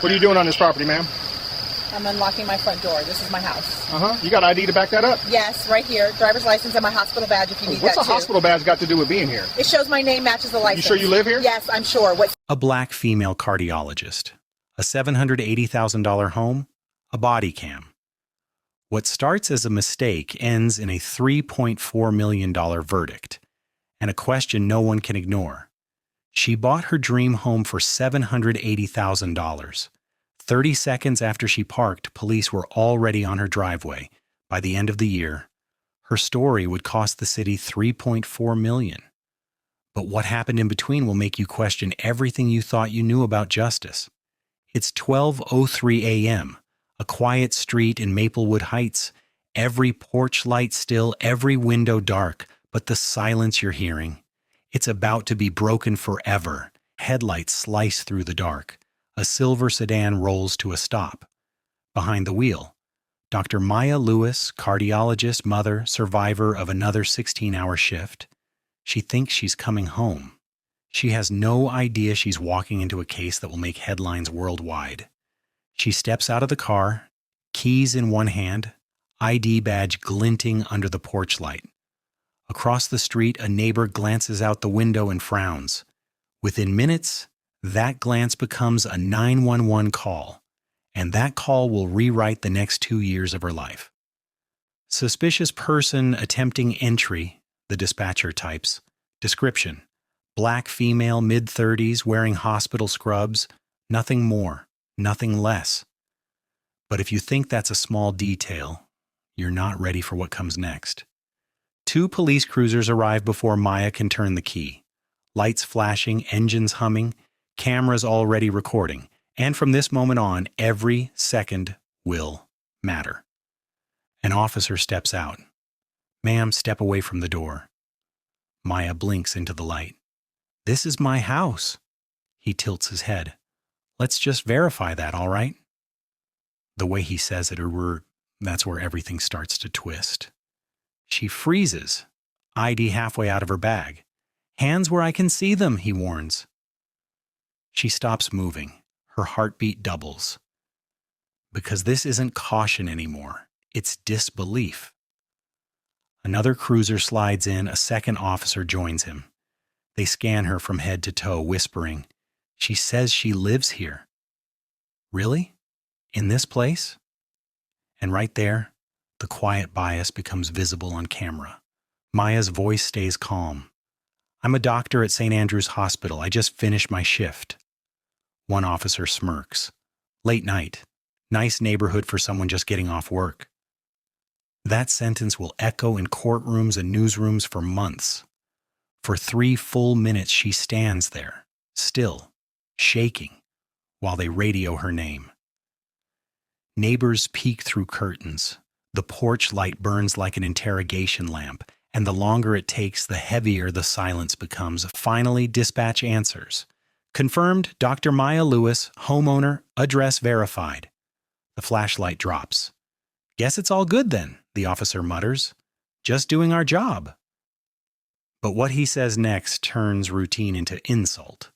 What are you doing on this property, ma'am? I'm unlocking my front door. This is my house. You got ID to back that up? Yes, right here. Driver's license and my hospital badge if you need that too. What's a hospital badge got to do with being here? It shows my name matches the license. You sure you live here? Yes, I'm sure. A black female cardiologist. A $780,000 home. A body cam. What starts as a mistake ends in a $3.4 million verdict, and a question no one can ignore. She bought her dream home for $780,000. 30 seconds after she parked, police were already on her driveway. By the end of the year, her story would cost the city $3.4 million. But what happened in between will make you question everything you thought you knew about justice. It's 12:03 a.m., a quiet street in Maplewood Heights, every porch light still, every window dark, but the silence you're hearing. It's about to be broken forever. Headlights slice through the dark. A silver sedan rolls to a stop. Behind the wheel, Dr. Maya Lewis, cardiologist, mother, survivor of another 16-hour shift. She thinks she's coming home. She has no idea she's walking into a case that will make headlines worldwide. She steps out of the car, keys in one hand, ID badge glinting under the porch light. Across the street, a neighbor glances out the window and frowns. Within minutes, that glance becomes a 911 call, and that call will rewrite the next 2 years of her life. Suspicious person attempting entry, the dispatcher types. Description: black female, mid-30s, wearing hospital scrubs. Nothing more, nothing less. But if you think that's a small detail, you're not ready for what comes next. 2 police cruisers arrive before Maya can turn the key. Lights flashing, engines humming, cameras already recording, and from this moment on, every second will matter. An officer steps out. "Ma'am, step away from the door." Maya blinks into the light. "This is my house." He tilts his head. "Let's just verify that, all right?" The way he says it, that's where everything starts to twist. She freezes, ID halfway out of her bag. "Hands where I can see them," he warns. She stops moving. Her heartbeat doubles. Because this isn't caution anymore. It's disbelief. Another cruiser slides in. A second officer joins him. They scan her from head to toe, whispering, "She says she lives here." "Really? In this place?" And right there, the quiet bias becomes visible on camera. Maya's voice stays calm. "I'm a doctor at St. Andrew's Hospital. I just finished my shift." One officer smirks. "Late night. Nice neighborhood for someone just getting off work." That sentence will echo in courtrooms and newsrooms for months. For 3 full minutes she stands there, still, shaking, while they radio her name. Neighbors peek through curtains. The porch light burns like an interrogation lamp, and the longer it takes, the heavier the silence becomes. Finally, dispatch answers. "Confirmed, Dr. Maya Lewis, homeowner, address verified." The flashlight drops. "Guess it's all good then," the officer mutters. "Just doing our job." But what he says next turns routine into insult.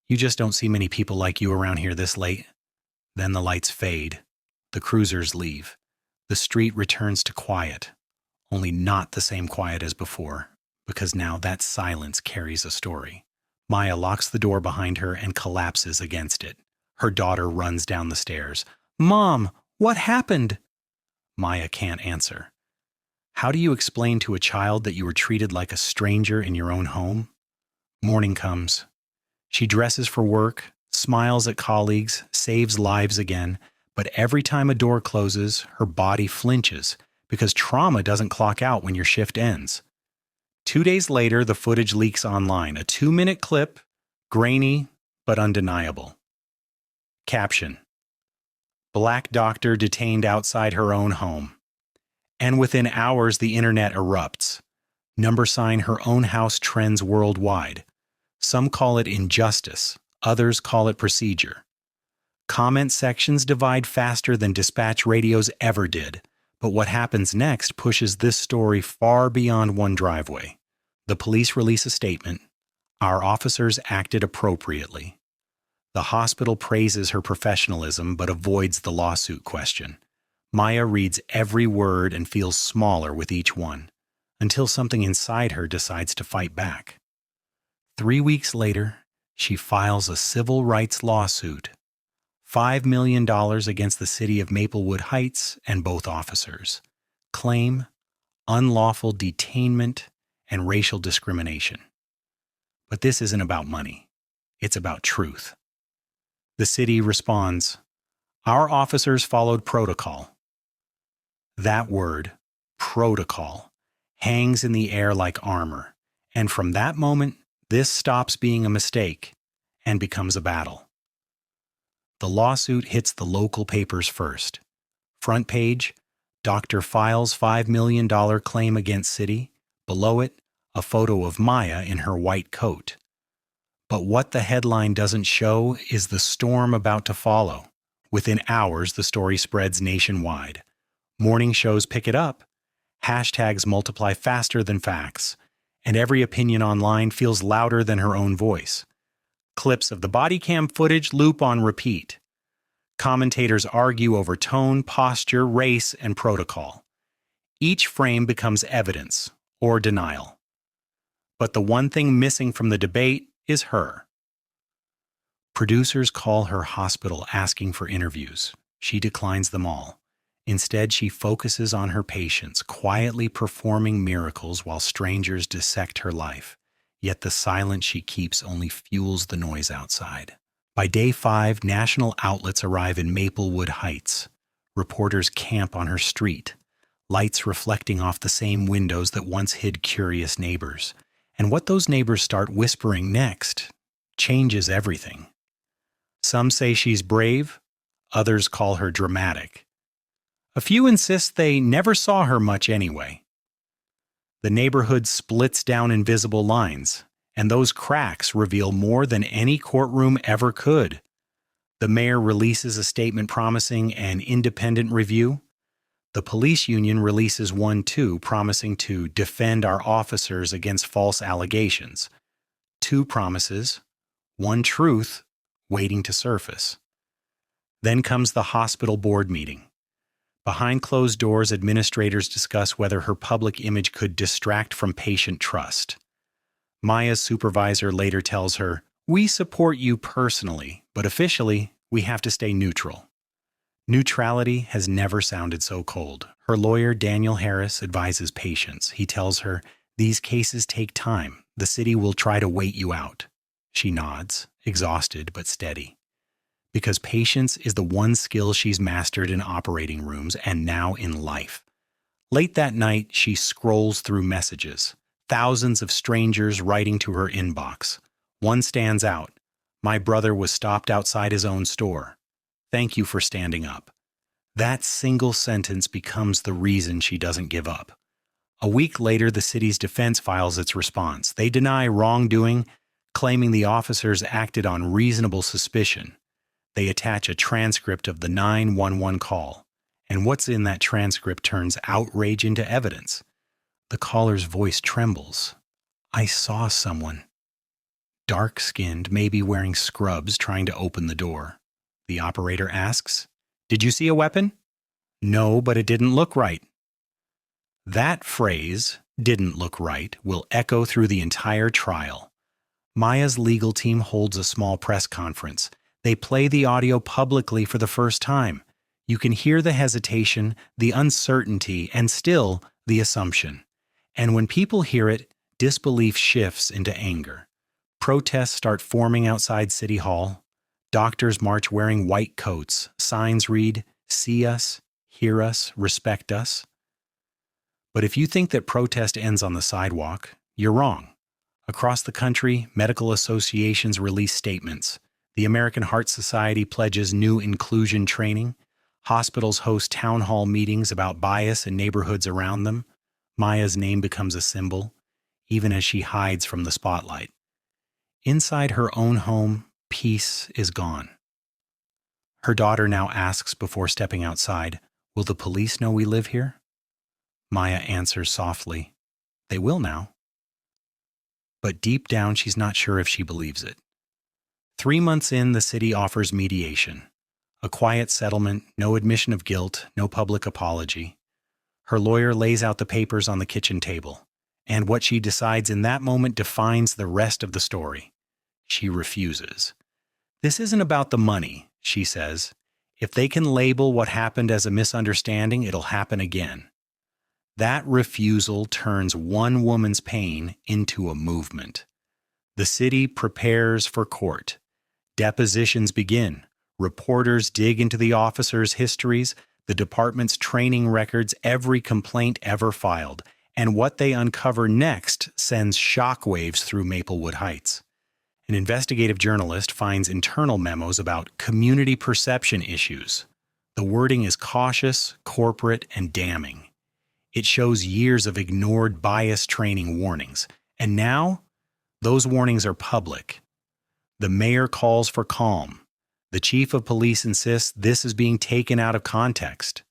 "You just don't see many people like you around here this late." Then the lights fade. The cruisers leave. The street returns to quiet, only not the same quiet as before, because now that silence carries a story. Maya locks the door behind her and collapses against it. Her daughter runs down the stairs. "Mom, what happened?" Maya can't answer. How do you explain to a child that you were treated like a stranger in your own home? Morning comes. She dresses for work, smiles at colleagues, saves lives again, but every time a door closes, her body flinches because trauma doesn't clock out when your shift ends. 2 days later, the footage leaks online, a 2-minute clip, grainy but undeniable. Caption: Black doctor detained outside her own home. And within hours, the internet erupts. Number sign: her own house trends worldwide. Some call it injustice, others call it procedure. Comment sections divide faster than dispatch radios ever did. But what happens next pushes this story far beyond one driveway. The police release a statement. Our officers acted appropriately. The hospital praises her professionalism but avoids the lawsuit question. Maya reads every word and feels smaller with each one, until something inside her decides to fight back. 3 weeks later, she files a civil rights lawsuit, $5 million against the city of Maplewood Heights and both officers. Claim unlawful detainment and racial discrimination. But this isn't about money. It's about truth. The city responds, "Our officers followed protocol." That word, protocol, hangs in the air like armor, and from that moment, this stops being a mistake and becomes a battle. The lawsuit hits the local papers first. Front page, doctor files $5 million claim against city. Below it, a photo of Maya in her white coat. But what the headline doesn't show is the storm about to follow. Within hours, the story spreads nationwide. Morning shows pick it up. Hashtags multiply faster than facts. And every opinion online feels louder than her own voice. Clips of the bodycam footage loop on repeat. Commentators argue over tone, posture, race, and protocol. Each frame becomes evidence or denial. But the one thing missing from the debate is her. Producers call her hospital asking for interviews. She declines them all. Instead, she focuses on her patients, quietly performing miracles while strangers dissect her life. Yet the silence she keeps only fuels the noise outside. By day 5, national outlets arrive in Maplewood Heights. Reporters camp on her street, lights reflecting off the same windows that once hid curious neighbors. And what those neighbors start whispering next changes everything. Some say she's brave, others call her dramatic. A few insist they never saw her much anyway. The neighborhood splits down invisible lines, and those cracks reveal more than any courtroom ever could. The mayor releases a statement promising an independent review. The police union releases one too, promising to defend our officers against false allegations. 2 promises, 1 truth waiting to surface. Then comes the hospital board meeting. Behind closed doors, administrators discuss whether her public image could distract from patient trust. Maya's supervisor later tells her, "We support you personally, but officially, we have to stay neutral." Neutrality has never sounded so cold. Her lawyer, Daniel Harris, advises patients. He tells her, "These cases take time. The city will try to wait you out." She nods, exhausted but steady. Because patience is the one skill she's mastered in operating rooms and now in life. Late that night, she scrolls through messages. Thousands of strangers writing to her inbox. One stands out. "My brother was stopped outside his own store. Thank you for standing up." That single sentence becomes the reason she doesn't give up. A week later, the city's defense files its response. They deny wrongdoing, claiming the officers acted on reasonable suspicion. They attach a transcript of the 911 call, and what's in that transcript turns outrage into evidence. The caller's voice trembles. "I saw someone. Dark-skinned, maybe wearing scrubs, trying to open the door." The operator asks, "Did you see a weapon?" "No, but it didn't look right." That phrase, "didn't look right," will echo through the entire trial. Maya's legal team holds a small press conference. They play the audio publicly for the first time. You can hear the hesitation, the uncertainty, and still the assumption. And when people hear it, disbelief shifts into anger. Protests start forming outside City Hall. Doctors march wearing white coats. Signs read, "See us, hear us, respect us." But if you think that protest ends on the sidewalk, you're wrong. Across the country, medical associations release statements. The American Heart Society pledges new inclusion training. Hospitals host town hall meetings about bias in neighborhoods around them. Maya's name becomes a symbol, even as she hides from the spotlight. Inside her own home, peace is gone. Her daughter now asks before stepping outside, "Will the police know we live here?" Maya answers softly, "They will now." But deep down, she's not sure if she believes it. 3 months in, the city offers mediation. A quiet settlement, no admission of guilt, no public apology. Her lawyer lays out the papers on the kitchen table, and what she decides in that moment defines the rest of the story. She refuses. This isn't about the money, she says. If they can label what happened as a misunderstanding, it'll happen again. That refusal turns one woman's pain into a movement. The city prepares for court. Depositions begin. Reporters dig into the officers' histories, the department's training records, every complaint ever filed, and what they uncover next sends shockwaves through Maplewood Heights. An investigative journalist finds internal memos about community perception issues. The wording is cautious, corporate, and damning. It shows years of ignored bias training warnings, and now those warnings are public. The mayor calls for calm. The chief of police insists this is being taken out of context.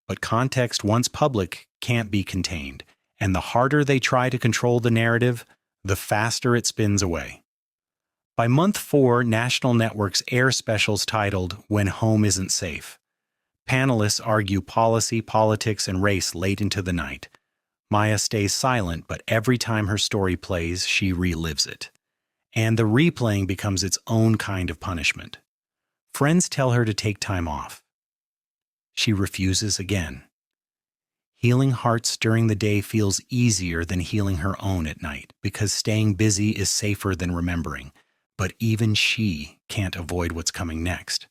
But context, once public, can't be contained, and the harder they try to control the narrative, the faster it spins away. By month 4, national networks air specials titled "When Home Isn't Safe." Panelists argue policy, politics, and race late into the night. Maya stays silent, but every time her story plays, she relives it. And the replaying becomes its own kind of punishment. Friends tell her to take time off. She refuses again. Healing hearts during the day feels easier than healing her own at night, because staying busy is safer than remembering. But even she can't avoid what's coming next.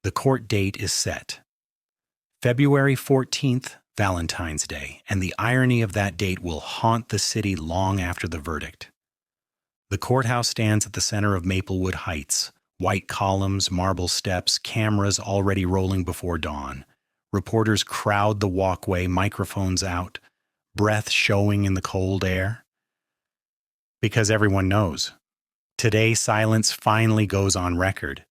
The court date is set. February 14th, Valentine's Day, and the irony of that date will haunt the city long after the verdict. The courthouse stands at the center of Maplewood Heights. White columns, marble steps, cameras already rolling before dawn. Reporters crowd the walkway, microphones out, breath showing in the cold air. Because everyone knows. Today, silence finally goes on record.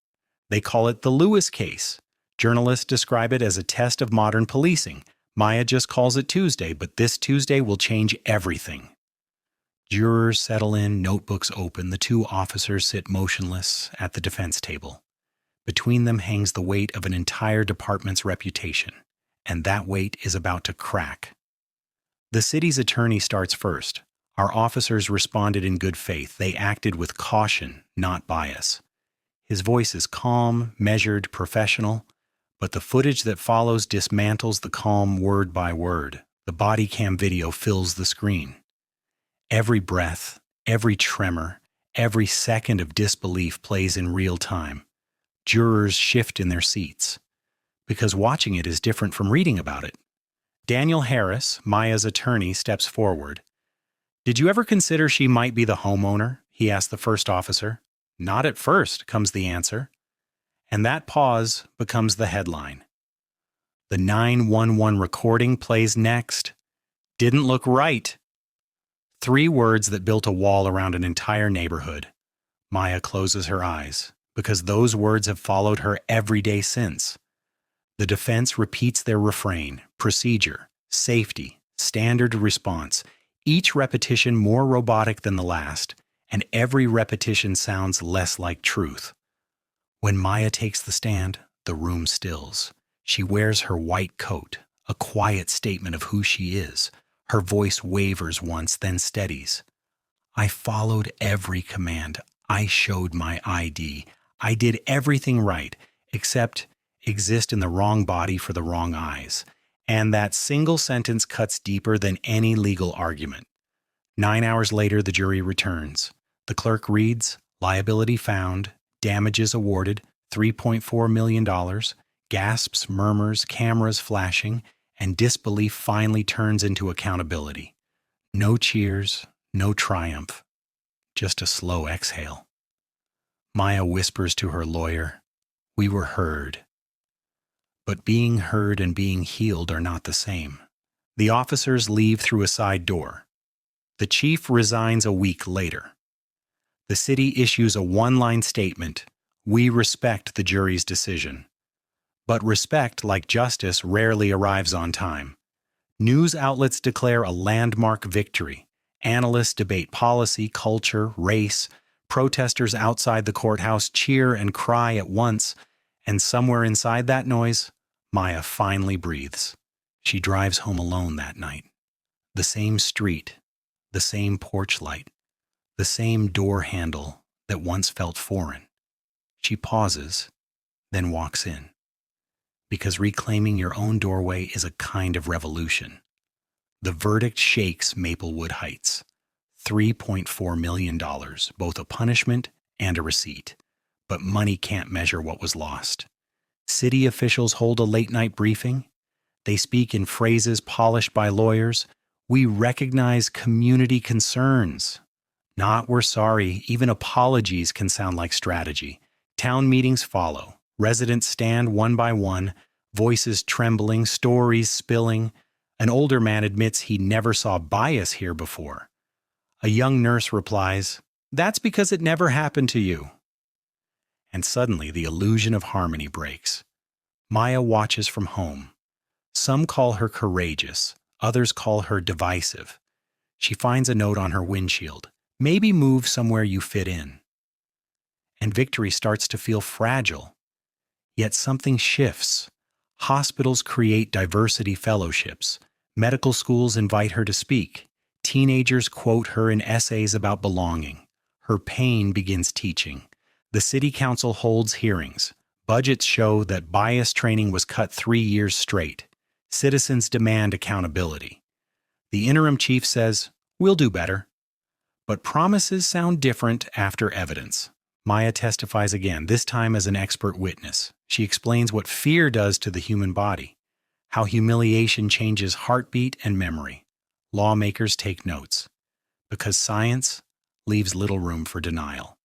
They call it the Lewis case. Journalists describe it as a test of modern policing. Maya just calls it Tuesday, but this Tuesday will change everything. Jurors settle in, notebooks open. The two officers sit motionless at the defense table. Between them hangs the weight of an entire department's reputation, and that weight is about to crack. The city's attorney starts first. Our officers responded in good faith. They acted with caution, not bias. His voice is calm, measured, professional, but the footage that follows dismantles the calm word by word. The Bodycam video fills the screen. Every breath, every tremor, every second of disbelief plays in real time. Jurors shift in their seats, because watching it is different from reading about it. Daniel Harris, Maya's attorney, steps forward. "Did you ever consider she might be the homeowner?" he asked the first officer. "Not at first," comes the answer. And that pause becomes the headline. The 911 recording plays next. "Didn't look right." 3 words that built a wall around an entire neighborhood. Maya closes her eyes, because those words have followed her every day since. The defense repeats their refrain: procedure, safety, standard response, each repetition more robotic than the last, and every repetition sounds less like truth. When Maya takes the stand, the room stills. She wears her white coat, a quiet statement of who she is. Her voice wavers once, then steadies. "I followed every command. I showed my ID. I did everything right, except exist in the wrong body for the wrong eyes." And that single sentence cuts deeper than any legal argument. 9 hours later, the jury returns. The clerk reads, "Liability found, damages awarded, $3.4 million, gasps, murmurs, cameras flashing, and disbelief finally turns into accountability. No cheers, no triumph, just a slow exhale. Maya whispers to her lawyer, "We were heard." But being heard and being healed are not the same. The officers leave through a side door. The chief resigns a week later. The city issues a one-line statement: "We respect the jury's decision." But respect, like justice, rarely arrives on time. News outlets declare a landmark victory. Analysts debate policy, culture, race. Protesters outside the courthouse cheer and cry at once, and somewhere inside that noise, Maya finally breathes. She drives home alone that night. The same street, the same porch light, the same door handle that once felt foreign. She pauses, then walks in. Because reclaiming your own doorway is a kind of revolution. The verdict shakes Maplewood Heights. $3.4 million, both a punishment and a receipt. But money can't measure what was lost. City officials hold a late-night briefing. They speak in phrases polished by lawyers. We recognize community concerns. Not we're sorry, even apologies can sound like strategy. Town meetings follow. Residents stand one by one, voices trembling, stories spilling. An older man admits he never saw bias here before. A young nurse replies, "That's because it never happened to you." And suddenly the illusion of harmony breaks. Maya watches from home. Some call her courageous, others call her divisive. She finds a note on her windshield. Maybe move somewhere you fit in. And Victory starts to feel fragile. Yet something shifts. Hospitals create diversity fellowships. Medical schools invite her to speak. Teenagers quote her in essays about belonging. Her pain begins teaching. The city council holds hearings. Budgets show that bias training was cut 3 years straight. Citizens demand accountability. The interim chief says, "We'll do better." But promises sound different after evidence. Maya testifies again, this time as an expert witness. She explains what fear does to the human body, how humiliation changes heartbeat and memory. Lawmakers take notes, because science leaves little room for denial.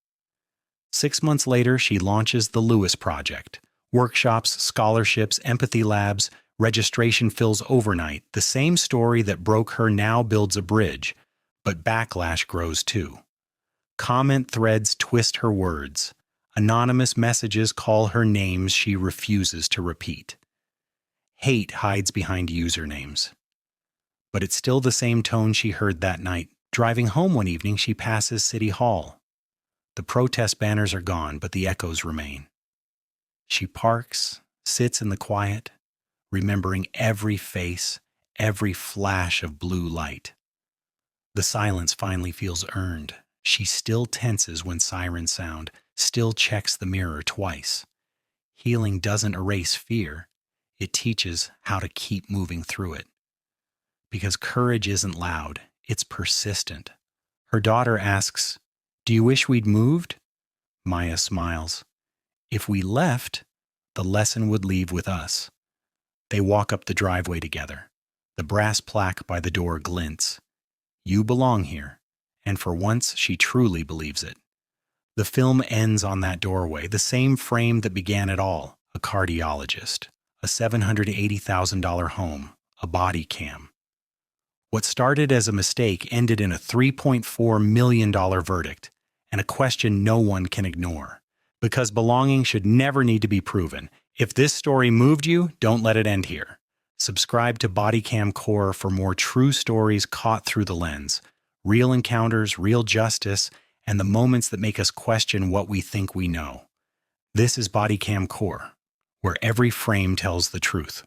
6 months later, she launches the Lewis Project. Workshops, scholarships, empathy labs, registration fills overnight. The same story that broke her now builds a bridge, but backlash grows too. Comment threads twist her words. Anonymous messages call her names she refuses to repeat. Hate hides behind usernames. But it's still the same tone she heard that night. Driving home one evening, she passes City Hall. The protest banners are gone, but the echoes remain. She parks, sits in the quiet, remembering every face, every flash of blue light. The silence finally feels earned. She still tenses when sirens sound, still checks the mirror twice. Healing doesn't erase fear. It teaches how to keep moving through it. Because courage isn't loud, it's persistent. Her daughter asks, "Do you wish we'd moved?" Maya smiles. If we left, the lesson would leave with us. They walk up the driveway together. The brass plaque by the door glints. You belong here. And for once, she truly believes it. The film ends on that doorway, the same frame that began it all, a cardiologist, a $780,000 home, a Bodycam. What started as a mistake ended in a $3.4 million verdict, and a question no one can ignore. Because belonging should never need to be proven. If this story moved you, don't let it end here. Subscribe to bodycamcore for more true stories caught through the lens, real encounters, real justice, and the moments that make us question what we think we know. This is Bodycamcore, where every frame tells the truth.